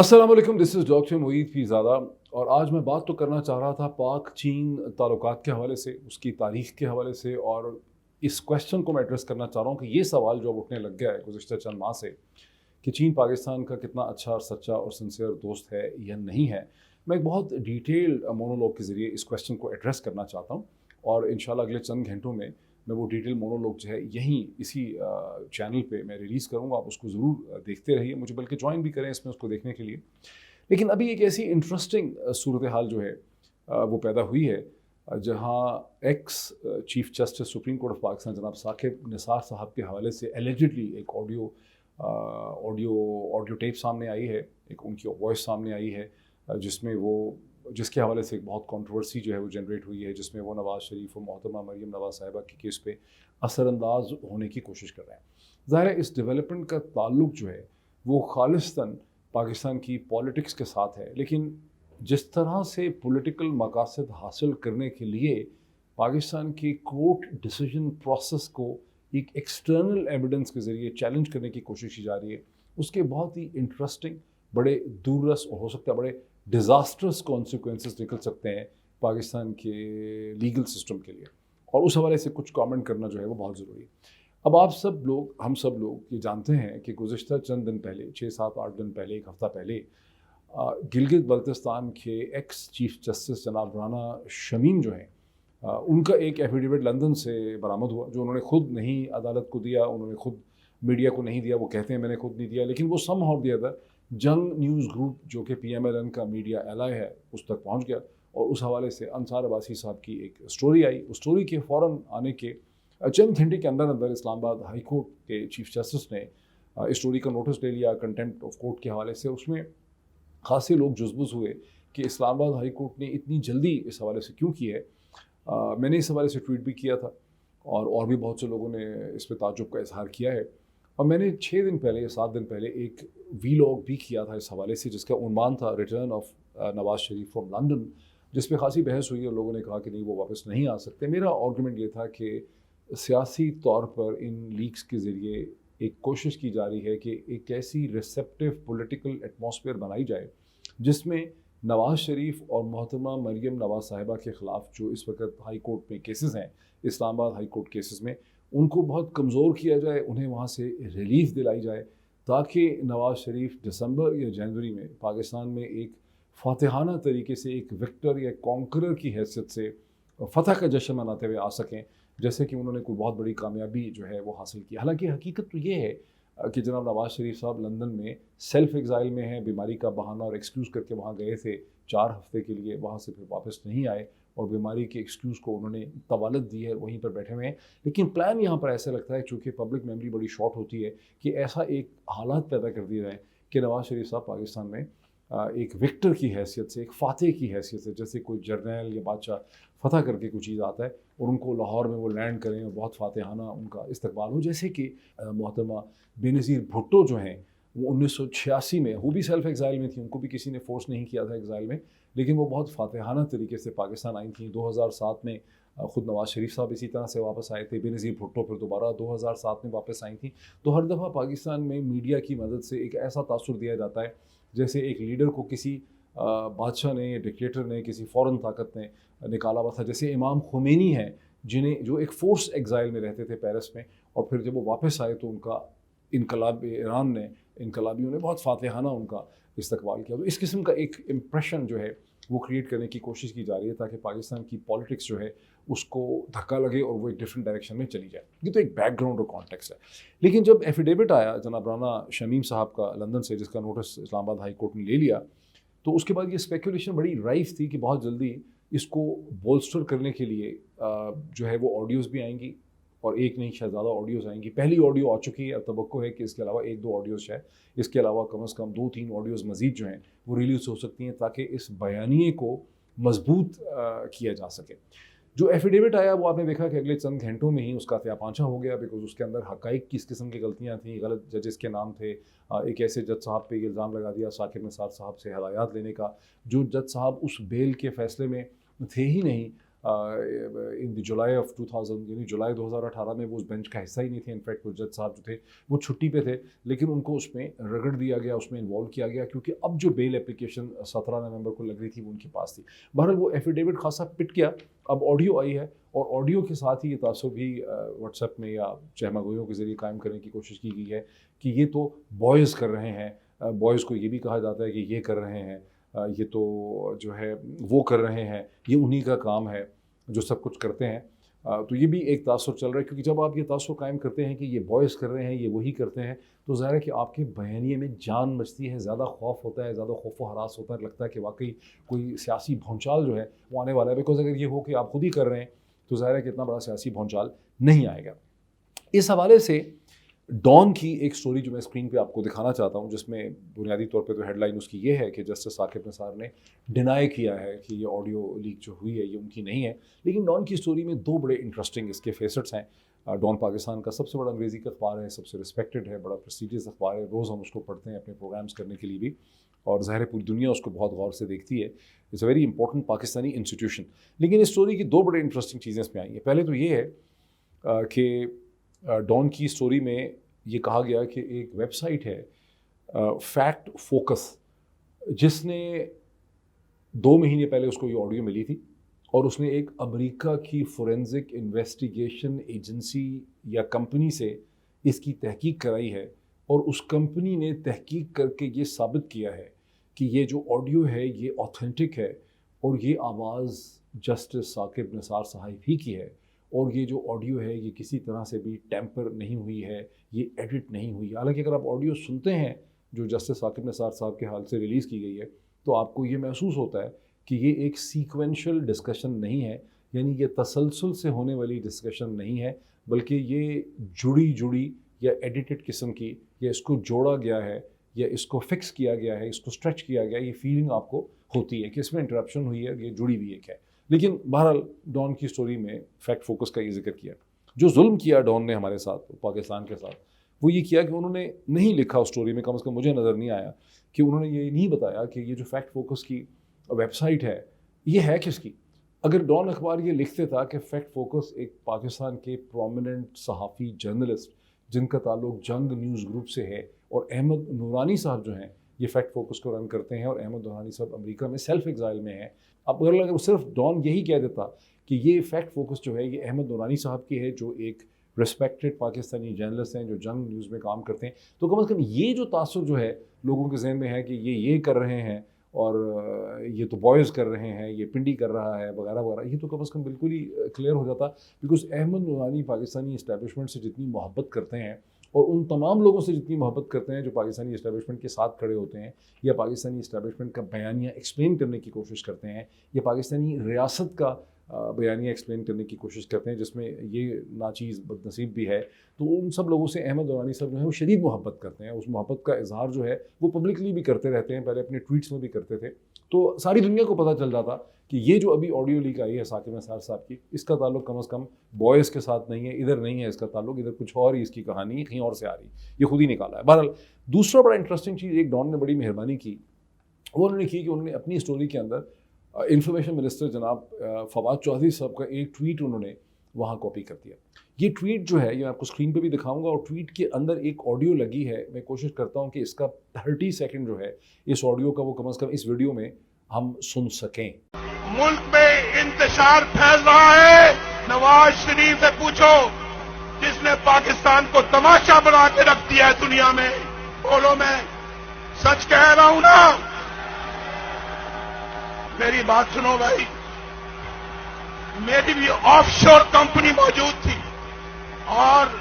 अस्सलाम वालेकुम, this is doctor Moid Pirzada. और आज मैं बात तो करना चाह रहा था पाक चीन ताल्लुकात के हवाले से, उसकी तारीख़ के हवाले से, और इस क्वेश्चन को मैं एड्रेस करना चाह रहा हूँ कि ये सवाल जो अब उठने लग गया है गुज़िश्ता चंद माह से कि चीन पाकिस्तान का कितना अच्छा और सच्चा और सिंसियर दोस्त है या नहीं है। मैं एक बहुत डिटेल्ड मोनोलॉग के ज़रिए इस क्वेश्चन को एड्रेस करना चाहता हूँ, और इंशाल्लाह अगले चंद घंटों में मैं वो डिटेल मोनोलॉग जो है यहीं इसी चैनल पे मैं रिलीज़ करूँगा। आप उसको ज़रूर देखते रहिए, मुझे बल्कि ज्वाइन भी करें इसमें उसको देखने के लिए। लेकिन अभी एक ऐसी इंटरेस्टिंग सूरत हाल जो है वो पैदा हुई है, जहाँ ex chief justice supreme court of Pakistan जनाब साकिब निसार साहब के हवाले से एलिजिडली एक ऑडियो ऑडियो टेप सामने आई है, एक उनकी वॉइस सामने आई है, जिसके हवाले से एक बहुत कंट्रोवर्सी जो है वो जनरेट हुई है, जिसमें वो नवाज़ शरीफ और मोहतरमा मरीम नवाज़ साहिबा के केस पे असरअंदाज होने की कोशिश कर रहे हैं। ज़ाहिर है इस डेवलपमेंट का ताल्लुक जो है वो खालिस्तन पाकिस्तान की पॉलिटिक्स के साथ है, लेकिन जिस तरह से पॉलिटिकल मकासद हासिल करने के लिए पाकिस्तान की कोर्ट डिसीजन प्रोसेस को एक एक्सटर्नल एविडेंस के ज़रिए चैलेंज करने की कोशिश की जा रही है, उसके बहुत ही इंटरेस्टिंग, बड़े दूररस और हो सकता है बड़े डिज़ास्टर्स कॉन्सिक्वेंसेस निकल सकते हैं पाकिस्तान के लीगल सिस्टम के लिए। और उस हवाले से कुछ कमेंट करना जो है वो बहुत ज़रूरी है। अब आप सब लोग, हम सब लोग ये जानते हैं कि गुज़िश्ता चंद दिन पहले, 6-7-8 दिन पहले, एक हफ़्ता पहले, गिलगित बल्तिस्तान के एक्स चीफ जस्टिस जनाब राना शमीम जो हैं, उनका एक एफिडेविट लंदन से बरामद हुआ, जो उन्होंने खुद नहीं अदालत को दिया, उन्होंने खुद मीडिया को नहीं दिया। वो कहते हैं मैंने खुद नहीं दिया, लेकिन वो समहाउ दिया था जंग न्यूज़ ग्रुप जो कि PMLN का मीडिया एलाय है उस तक पहुंच गया, और उस हवाले से अंसार अब्बासी साहब की एक स्टोरी आई। उस स्टोरी के फ़ौरन आने के चंद घंटे के अंदर अंदर इस्लामाबाद हाई कोर्ट के चीफ जस्टिस ने इस स्टोरी का नोटिस ले लिया कंटेम्प्ट ऑफ कोर्ट के हवाले से। उसमें खासे लोग जुज़बुज़ हुए कि इस्लामाबाद हाई कोर्ट ने इतनी जल्दी इस हवाले से क्यों की है। मैंने इस हवाले से ट्वीट भी किया था, और भी बहुत से लोगों ने इस पर ताज्जुब का इजहार किया है। और मैंने 6 दिन पहले या 7 दिन पहले एक वीलॉग भी किया था इस हवाले से, जिसका उन्वान था return of Nawaz Sharif from London, जिस पे खासी बहस हुई और लोगों ने कहा कि नहीं, वो वापस नहीं आ सकते। मेरा आर्गूमेंट ये था कि सियासी तौर पर इन लीक्स के ज़रिए एक कोशिश की जा रही है कि एक ऐसी रिसेप्टिव पॉलिटिकल एटमॉस्फेयर बनाई जाए जिसमें नवाज़ शरीफ और मोहतरमा मरीम नवाज़ साहिबा के ख़िलाफ़ जो इस वक्त हाई कोर्ट में केसेस हैं, इस्लामाबाद हाई कोर्ट केसेस में, उनको बहुत कमज़ोर किया जाए, उन्हें वहाँ से रिलीफ दिलाई जाए, ताकि नवाज़ शरीफ दिसंबर या जनवरी में पाकिस्तान में एक फातिहाना तरीके से, एक विक्टर या कॉन्करर की हैसियत से फ़तह का जश्न मनाते हुए आ सकें, जैसे कि उन्होंने कोई बहुत बड़ी कामयाबी जो है वो हासिल की। हालांकि हकीकत तो ये है कि जनाब नवाज़ शरीफ साहब लंदन में सेल्फ एग्ज़ाइल में हैं, बीमारी का बहाना और एक्सक्यूज़ करके वहाँ गए थे 4 हफ़्ते के लिए, वहाँ से फिर वापस नहीं आए, और बीमारी के एक्सक्यूज़ को उन्होंने तवालत दी है, वहीं पर बैठे हुए हैं। लेकिन प्लान यहाँ पर ऐसा लगता है, चूँकि पब्लिक मेमोरी बड़ी शॉर्ट होती है, कि ऐसा एक हालात पैदा कर दिया जाए कि नवाज़ शरीफ साहब पाकिस्तान में एक विक्टर की हैसियत से, एक फ़ातह की हैसियत से, जैसे कोई जर्नैल या बादशाह फ़तह करके कोई चीज़ आता है और उनको लाहौर में वो लैंड करें और बहुत फ़ातिहाना उनका इस्तकबाल हो। जैसे कि मोहतरमा बेनज़ीर भुट्टो जो हैं, वो 1986 में, वो भी सेल्फ एग्ज़ाइल में थी, उनको भी किसी ने फ़ोर्स नहीं किया था एग्ज़ाइल में, लेकिन वो बहुत फ़ातिहाना तरीके से पाकिस्तान आई थी। 2007 में ख़ुद नवाज़ शरीफ साहब इसी तरह से वापस आए थे, बेनज़ीर भुट्टो फिर दोबारा 2007 में वापस आई थी। तो हर दफ़ा पाकिस्तान में मीडिया की मदद से एक ऐसा तासुर दिया जाता है जैसे एक लीडर को किसी बादशाह ने या डिक्टेटर ने, किसी फ़ॉरेन ताकत ने निकाला हुआ था। जैसे इमाम खुमैनी हैं, जो एक फ़ोर्स एग्ज़ाइल में रहते थे पेरिस में, और फिर जब वो वापस आए तो उनका इनकलाब ईरान ने, इनकलाबियों ने बहुत फ़ातिहाना उनका इस्तकबाल किया। तो इस किस्म का एक इम्प्रेशन जो है वो क्रिएट करने की कोशिश की जा रही है, ताकि पाकिस्तान की पॉलिटिक्स जो है उसको धक्का लगे और वो एक डिफरेंट डायरेक्शन में चली जाए। ये तो एक बैकग्राउंड और कॉन्टेक्स्ट है। लेकिन जब एफिडेविट आया जनाब राना शमीम साहब का लंदन से, जिसका नोटिस इस्लामाबाद हाई कोर्ट ने ले लिया, तो उसके बाद ये स्पेकुलेशन बड़ी राइफ थी कि बहुत जल्दी इसको बोल्स्टर करने के लिए जो है वो ऑडियोज़ भी आएंगी, और एक नहीं शायद ज़्यादा ऑडियोज़ आएंगी। पहली ऑडियो आ चुकी है, अब तवक्को है कि इसके अलावा 1-2 ऑडियोज़ है, इसके अलावा कम से कम 2-3 ऑडियोज़ मज़ीद जो हैं वो रिलीज़ हो सकती हैं, ताकि इस बयानिए को मजबूत किया जा सके। जो एफिडेविट आया वो आपने देखा कि अगले चंद घंटों में ही उसका त्यापांछा हो गया, बिकॉज उसके अंदर हक़ाइक़ किस किस्म की गलतियाँ थी, गलत जजेस के नाम थे। एक ऐसे जज साहब पे इल्ज़ाम लगा दिया साकिब निसार साहब से हदायत लेने का, जो जज साहब उस बेल के फ़ैसले में थे ही नहीं, इन द जुलाई ऑफ 2000, यानी जुलाई 2018 में वो उस बेंच का हिस्सा ही नहीं थे। इनफैक्ट वो जज साहब जो थे वो छुट्टी पे थे, लेकिन उनको उसमें रगड़ दिया गया, उसमें इन्वॉल्व किया गया, क्योंकि अब जो बेल एप्लीकेशन 17 नवंबर को लग रही थी वो उनके पास थी। बहरहाल वो एफिडेविट खासा पिट गया। अब ऑडियो आई है और ऑडियो के साथ ही ये तासुब भी व्हाट्सएप में या चहमागोइयों के ज़रिए कायम करने की कोशिश की गई है कि ये तो बॉयज़ कर रहे हैं, बॉयज़ को ये भी कहा जाता है कि ये कर रहे हैं, ये तो जो है वो कर रहे हैं, ये उन्हीं का काम है जो सब कुछ करते हैं। तो ये भी एक तासुर चल रहा है, क्योंकि जब आप ये तासुर कायम करते हैं कि ये बॉयज़ कर रहे हैं, ये वही करते हैं, तो ज़ाहिर है कि आपके बयानिए में जान मचती है, ज़्यादा खौफ होता है, ज़्यादा खौफ व हरास होता है, लगता है कि वाकई कोई सियासी भौंचाल जो है वो आने वाला है। बिकॉज अगर ये हो कि आप खुद ही कर रहे हैं तो ज़ाहिर है कि इतना बड़ा सियासी भौंचाल नहीं आएगा। इस हवाले से डॉन की एक स्टोरी जो मैं स्क्रीन पे आपको दिखाना चाहता हूँ, जिसमें बुनियादी तौर पे तो हेडलाइन उसकी ये है कि जस्टिस साकिब निसार ने डिनाई किया है कि ये ऑडियो लीक जो हुई है ये उनकी नहीं है। लेकिन डॉन की स्टोरी में दो बड़े इंटरेस्टिंग इसके फेसेट्स हैं। डॉन पाकिस्तान का सबसे बड़ा अंग्रेज़ी का अखबार है, सबसे रिस्पेक्टेड है, बड़ा प्रेस्टीजियस अखबार है, रोज़ हम उसको पढ़ते हैं अपने प्रोग्राम्स करने के लिए भी, और ज़ाहिर है पूरी दुनिया उसको बहुत गौर से देखती है। It's a very important Pakistani institution. लेकिन इस स्टोरी की दो बड़े इंटरेस्टिंग चीज़ें इसमें आई हैं। पहले तो ये है कि डॉन की स्टोरी में ये कहा गया कि एक वेबसाइट है फैक्ट फोकस, जिसने 2 महीने पहले उसको ये ऑडियो मिली थी और उसने एक अमेरिका की फोरेंसिक इन्वेस्टिगेशन एजेंसी या कंपनी से इसकी तहकीक कराई है, और उस कंपनी ने तहकीक करके ये साबित किया है कि ये जो ऑडियो है ये ऑथेंटिक है और ये आवाज़ जस्टिस साकिब निसार साहिब ही की है, और ये जो ऑडियो है ये किसी तरह से भी टैम्पर नहीं हुई है, ये एडिट नहीं हुई है। हालांकि अगर आप ऑडियो सुनते हैं जो जस्टिस साकिब निसार साहब के हाल से रिलीज़ की गई है, तो आपको ये महसूस होता है कि ये एक सीक्वेंशियल डिस्कशन नहीं है, यानी ये तसलसल से होने वाली डिस्कशन नहीं है, बल्कि ये जुड़ी या एडिटेड किस्म की, या इसको जोड़ा गया है या इसको फिक्स किया गया है, इसको स्ट्रेच किया गया है, ये फीलिंग आपको होती है कि इसमें इंटरप्शन हुई है, ये जुड़ी हुई एक है। लेकिन बहरहाल डॉन की स्टोरी में फैक्ट फोकस का ये जिक्र किया, जो जुल्म किया डॉन ने हमारे साथ, पाकिस्तान के साथ, वो ये किया कि उन्होंने नहीं लिखा उस स्टोरी में, कम से कम मुझे नज़र नहीं आया कि उन्होंने ये नहीं बताया कि ये जो फैक्ट फोकस की वेबसाइट है ये है किसकी। अगर डॉन अखबार ये लिखते था कि फैक्ट फोकस एक पाकिस्तान के प्रोमिनेंट सहाफ़ी जर्नलिस्ट जिनका ताल्लुक जंग न्यूज़ ग्रुप से है, और अहमद नूरानी साहब जो हैं ये फैक्ट फोकस को रन करते हैं, और अहमद नूरानी साहब अमेरिका में सेल्फ एग्जाइल में हैं। अब अगर सिर्फ डॉन यही कह देता कि ये फैक्ट फोकस जो है ये अहमद नूरानी साहब की है, जो एक रिस्पेक्टेड पाकिस्तानी जर्नलिस्ट हैं जो जंग न्यूज़ में काम करते हैं, तो कम से कम ये जो तासुर जो है लोगों के जहन में है कि ये कर रहे हैं और ये तो बॉयज़ कर रहे हैं, ये पिंडी कर रहा है वगैरह वगैरह, ये तो कम से कम बिल्कुल ही क्लियर हो जाता। बिकॉज अहमद नूरानी पाकिस्तानी इस्टेब्लिशमेंट से जितनी मोहब्बत करते हैं और उन तमाम लोगों से जितनी मोहब्बत करते हैं जो पाकिस्तानी इस्टेब्लिशमेंट के साथ खड़े होते हैं, या पाकिस्तानी इस्टेब्लिशमेंट का बयानिया एक्सप्लेन करने की कोशिश करते हैं, या पाकिस्तानी रियासत का बयानिया एक्सप्लेन करने की कोशिश करते हैं जिसमें ये नाचीज़ बदनसीब भी है, तो उन सब लोगों से अहमद नूरानी साहब जो है वो शदीद मोहब्बत करते हैं। उस मोहब्बत का इजहार जो है वो पब्लिकली भी करते रहते हैं, पहले अपने ट्वीट्स में भी करते थे। तो सारी दुनिया को पता चल जाता कि ये जो अभी ऑडियो लीक आई है साकिब निसार साहब की, इसका ताल्लुक कम से कम बॉयज़ के साथ नहीं है, इधर नहीं है इसका ताल्लुक, इधर कुछ और ही इसकी कहानी कहीं और से आ रही, ये खुद ही निकाला है। बहरहाल दूसरा बड़ा इंटरेस्टिंग चीज़ एक डॉन ने बड़ी मेहरबानी की, वो उन्होंने की कि उन्होंने अपनी स्टोरी के अंदर इंफॉर्मेशन मिनिस्टर जनाब फवाद चौधरी साहब का एक ट्वीट उन्होंने वहाँ कॉपी कर दिया। ये ट्वीट जो है ये मैं आपको स्क्रीन पे भी दिखाऊंगा, और ट्वीट के अंदर एक ऑडियो लगी है। मैं कोशिश करता हूँ कि इसका 30 सेकंड जो है इस ऑडियो का वो कम से कम इस वीडियो में हम सुन सकें। मुल्क में इंतशार फैल रहा है, नवाज शरीफ से पूछो जिसने पाकिस्तान को तमाशा बना के रख दिया है दुनिया में। बोलो मैं सच कह रहा हूं ना? मेरी बात सुनो भाई, मेरी भी ऑफशोर कंपनी मौजूद थी, और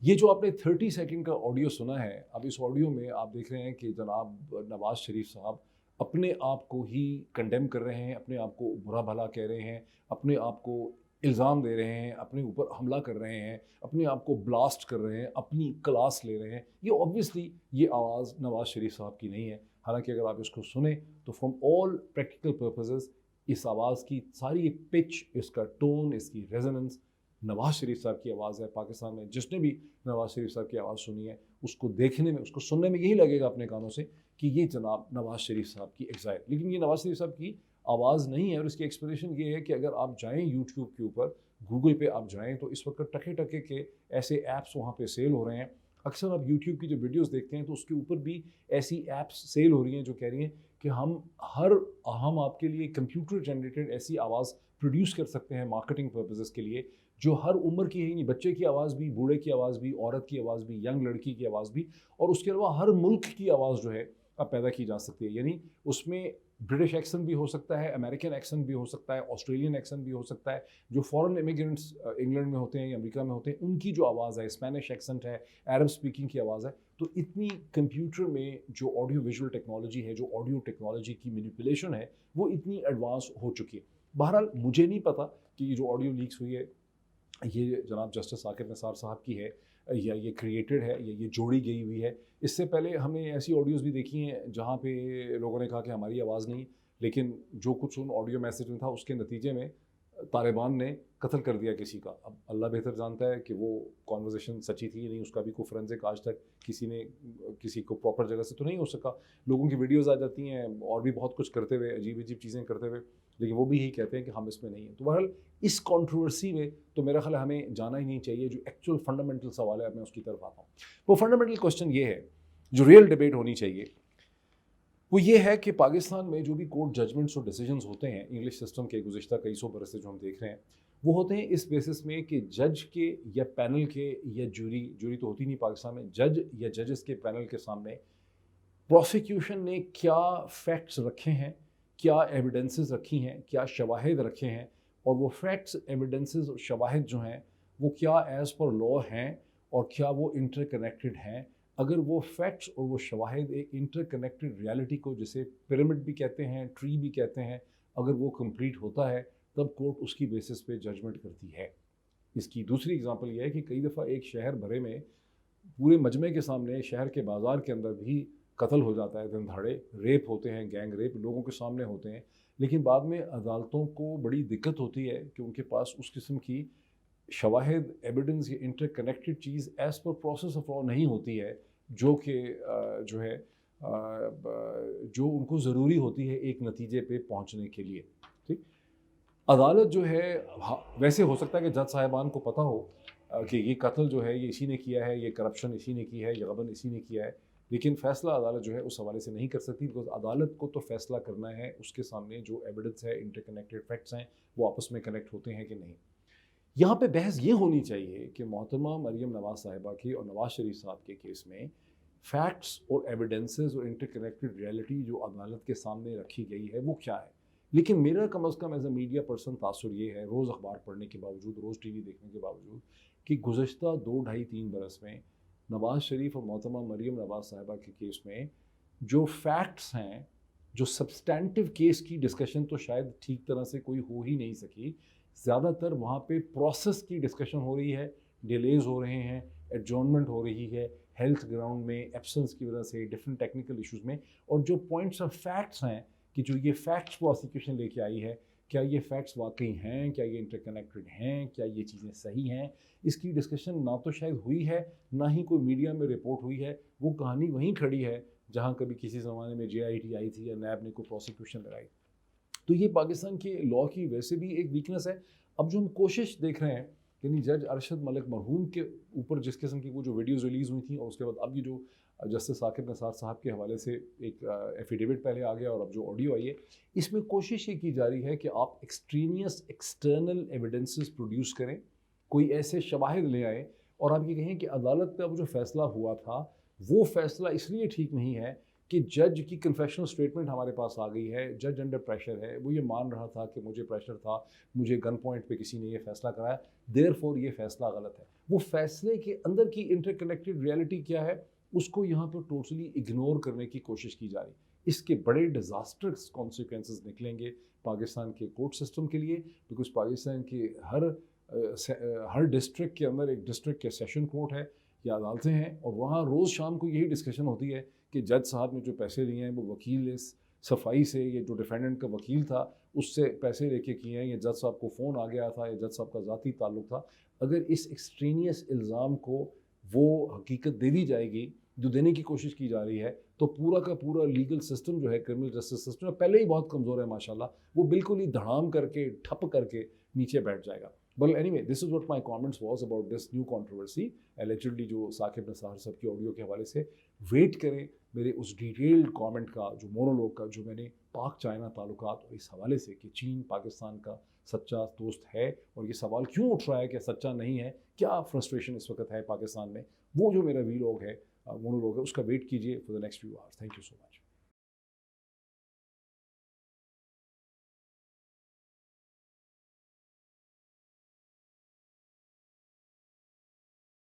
ये जो आपने 30 सेकंड का ऑडियो सुना है, अब इस ऑडियो में आप देख रहे हैं कि जनाब नवाज शरीफ साहब अपने आप को ही कंडेम कर रहे हैं, अपने आप को बुरा भला कह रहे हैं, अपने आप को इल्ज़ाम दे रहे हैं, अपने ऊपर हमला कर रहे हैं, अपने आप को ब्लास्ट कर रहे हैं, अपनी क्लास ले रहे हैं। ये ऑब्वियसली ये आवाज़ नवाज शरीफ साहब की नहीं है। हालांकि अगर आप इसको सुने तो फ्रॉम ऑल प्रैक्टिकल पर्पसेस इस आवाज़ की सारी पिच, इसका टोन, इसकी रेजोनेंस नवाज शरीफ साहब की आवाज़ है। पाकिस्तान में जिसने भी नवाज शरीफ साहब की आवाज़ सुनी है उसको देखने में, उसको सुनने में यही लगेगा अपने कानों से कि ये जनाब नवाज शरीफ साहब की एग्जाइल। लेकिन ये नवाज शरीफ साहब की आवाज़ नहीं है। और इसकी एक्सप्लेनेशन ये है कि अगर आप जाएं यूट्यूब के ऊपर, गूगल पे आप जाएं, तो इस वक्त टके टके के ऐसे ऐप्स वहाँ पे सेल हो रहे हैं। अक्सर आप यूट्यूब की जो वीडियोस देखते हैं तो उसके ऊपर भी ऐसी ऐप्स सेल हो रही हैं जो कह रही हैं कि हम आपके लिए कंप्यूटर जनरेटेड ऐसी आवाज़ प्रोड्यूस कर सकते हैं मार्केटिंग पर्पसेस के लिए, जो हर उम्र की है, नहीं बच्चे की आवाज़ भी, बूढ़े की आवाज़ भी, औरत की आवाज़ भी, यंग लड़की की आवाज़ भी, और उसके अलावा हर मुल्क की आवाज़ जो है अब पैदा की जा सकती है। यानी उसमें ब्रिटिश एक्सेंट भी हो सकता है, अमेरिकन एक्सेंट भी हो सकता है, ऑस्ट्रेलियन एक्सेंट भी हो सकता है, जो फॉरेन इमिग्रेंट्स इंग्लैंड में होते हैं या अमेरिका में होते हैं उनकी जो आवाज़ है, स्पेनिश एक्सेंट है, अरब स्पीकिंग की आवाज़ है। तो इतनी कंप्यूटर में जो ऑडियो विजुअल टेक्नोलॉजी है, जो ऑडियो टेक्नोलॉजी की मैनिपुलेशन है, वो इतनी एडवांस हो चुकी है। बहरहाल मुझे नहीं पता कि ये जो ऑडियो लीक्स हुई है ये जनाब जस्टिस साकिब निसार साहब की है या ये क्रिएटेड है या ये जोड़ी गई हुई है। इससे पहले हमने ऐसी ऑडियोज़ भी देखी हैं जहाँ पे लोगों ने कहा कि हमारी आवाज़ नहीं, लेकिन जो कुछ उन ऑडियो मैसेज में था उसके नतीजे में तालिबान ने कत्ल कर दिया किसी का। अब अल्लाह बेहतर जानता है कि वो कॉन्वर्जेसन सच्ची थी नहीं, उसका भी कोई फोरेंसिक आज तक किसी को प्रॉपर जगह से तो नहीं हो सका। लोगों की वीडियोज़ आ जाती हैं और भी बहुत कुछ करते हुए, अजीब अजीब चीज़ें करते हुए, लेकिन वो भी यही कहते हैं कि हम इसमें नहीं हैं। तो बहरहाल इस कंट्रोवर्सी में तो मेरा ख्याल हमें जाना ही नहीं चाहिए। जो एक्चुअल फंडामेंटल सवाल है मैं उसकी तरफ आता हूँ। वो फंडामेंटल क्वेश्चन ये है, जो रियल डिबेट होनी चाहिए, वो ये है कि पाकिस्तान में जो भी कोर्ट जजमेंट्स और डिसीजंस होते हैं इंग्लिश सिस्टम के गुज़िश्ता कई सौ बरस से जो हम देख रहे हैं, वो होते हैं इस बेसिस में कि जज के या पैनल के या जूरी तो होती नहीं पाकिस्तान में, जज या जजेस के पैनल के सामने प्रोसिक्यूशन ने क्या फैक्ट्स रखे हैं, क्या एविडेंसेस रखी हैं, क्या शवाहिद रखे हैं, और वो फैक्ट्स, एविडेंसेस और शवाहिद जो हैं वो क्या एज़ पर लॉ हैं और क्या वो इंटरकनेक्टेड हैं। अगर वो फैक्ट्स और वो शवाहिद एक इंटरकनेक्टेड रियलिटी को, जिसे पिरामिड भी कहते हैं, ट्री भी कहते हैं, अगर वो कंप्लीट होता है तब कोर्ट उसकी बेसिस पे जजमेंट करती है। इसकी दूसरी एग्जांपल ये है कि कई दफ़ा एक शहर भरे में पूरे मजमे के सामने, शहर के बाज़ार के अंदर भी कत्ल हो जाता है दिन दहाड़े, रेप होते हैं, गैंग रेप लोगों के सामने होते हैं, लेकिन बाद में अदालतों को बड़ी दिक्कत होती है कि उनके पास उस किस्म की शवाहिद, एविडेंस या interconnected cheese as per process of law नहीं होती है, जो कि जो है जो उनको ज़रूरी होती है एक नतीजे पे पहुंचने के लिए। ठीक, अदालत जो है, वैसे हो सकता है कि जज साहिबान को पता हो कि ये कत्ल जो है ये इसी ने किया है, ये करप्शन इसी ने की है, ये गबन इसी ने किया है, लेकिन फ़ैसला अदालत जो है उस हवाले से नहीं कर सकती, बिकॉज अदालत को तो फ़ैसला करना है उसके सामने जो एविडेंस है, इंटरकनेक्टेड फैक्ट्स हैं, वो आपस में कनेक्ट होते हैं कि नहीं। यहाँ पे बहस ये होनी चाहिए कि मोहतरमा मरियम नवाज़ साहिबा की और नवाज़ शरीफ साहब के केस में फैक्ट्स और एविडेंसेस और इंटरकनेक्टेड रियलिटी जो अदालत के सामने रखी गई है वो क्या है। लेकिन मेरा कम अज़ कम एज अ मीडिया पर्सन तासुर ये है, रोज़ अखबार पढ़ने के बावजूद, रोज़ टीवी देखने के बावजूद, कि गुज़श्ता 2, 2.5, 3 बरस में नवाज़ शरीफ और मोहतरमा मरियम नवाज़ साहिबा के केस में जो फैक्ट्स हैं, जो सब्सटेंटिव केस की डिस्कशन तो शायद ठीक तरह से कोई हो ही नहीं सकी। ज़्यादातर वहाँ पे प्रोसेस की डिस्कशन हो रही है, डिलेज हो रहे हैं, एडजॉर्नमेंट हो रही है, हेल्थ ग्राउंड में एब्सेंस की वजह से, डिफरेंट टेक्निकल इश्यूज़ में, और जो पॉइंट्स ऑफ फैक्ट्स हैं कि जो ये फैक्ट्स प्रोसिक्यूशन लेके आई है, क्या ये फैक्ट्स वाकई हैं, क्या ये इंटरकनेक्टेड हैं, क्या ये चीज़ें सही हैं, इसकी डिस्कशन ना तो शायद हुई है, ना ही कोई मीडिया में रिपोर्ट हुई है। वो कहानी वहीं खड़ी है जहाँ कभी किसी ज़माने में JIT आई थी या नैब ने कोई प्रोसिक्यूशन लगाई। तो ये पाकिस्तान के लॉ की वैसे भी एक वीकनेस है। अब जो हम कोशिश देख रहे हैं, यानी जज अरशद मलिक मरहूम के ऊपर जिस किस्म की वो जो वीडियोज़ रिलीज़ हुई थी, और उसके बाद अब ये जो जस्टिस साकिब निसार साहब के हवाले से एक एफिडेविट पहले आ गया और अब जो ऑडियो आई है, इसमें कोशिश ये की जा रही है कि आप एक्सट्रीनियस एक्सटर्नल एविडेंसेस प्रोड्यूस करें, कोई ऐसे शवाहिद ले आए और आप ये कहें कि अदालत का जो फ़ैसला हुआ था वो फ़ैसला इसलिए ठीक नहीं है कि जज की कन्फेशनल स्टेटमेंट हमारे पास आ गई है, जज अंडर प्रेशर है, वो ये मान रहा था कि मुझे प्रेशर था, मुझे गन पॉइंट पे किसी ने ये फ़ैसला कराया, देयरफॉर ये फ़ैसला गलत है। वो फ़ैसले के अंदर की इंटरकनेक्टेड रियलिटी क्या है, उसको यहाँ पर टोटली इग्नोर करने की कोशिश की जा रही। इसके बड़े डिज़ास्टर्स कॉन्सिक्वेंसेस निकलेंगे पाकिस्तान के कोर्ट सिस्टम के लिए, बिकॉज पाकिस्तान के हर डिस्ट्रिक्ट के अंदर एक डिस्ट्रिक्ट के सेशन कोर्ट है या अदालतें हैं, और वहाँ रोज़ शाम को यही डिस्कशन होती है कि जज साहब ने जो पैसे लिए हैं वो वकील इस सफाई से, ये जो डिफेंडेंट का वकील था उससे पैसे लेके किए हैं, या जज साहब को फ़ोन आ गया था, या जज साहब का ज़ाती ताल्लुक़ था। अगर इस एक्सट्रीनियस इल्ज़ाम को वो हकीकत दे दी जाएगी जो देने की कोशिश की जा रही है, तो पूरा का पूरा लीगल सिस्टम जो है, क्रिमिनल जस्टिस सिस्टम पहले ही बहुत कमज़ोर है माशाल्लाह, वो बिल्कुल ही धड़ाम करके ठप करके नीचे बैठ जाएगा। But anyway, this is what my comments was about this new controversy allegedly जो साकिब निसार साहब की ऑडियो के हवाले से। वेट करें मेरे उस डिटेल्ड कमेंट का, जो मोनोलॉग का, जो मैंने पाक चाइना ताल्लुकात और इस हवाले से कि चीन पाकिस्तान का सच्चा दोस्त है और ये सवाल क्यों उठ रहा है कि सच्चा नहीं है, क्या फ्रस्ट्रेशन इस वक्त है पाकिस्तान में, वो जो मेरा वीलॉग है, मोनोलॉग है, उसका वेट कीजिए for the next few hours. Thank you so much.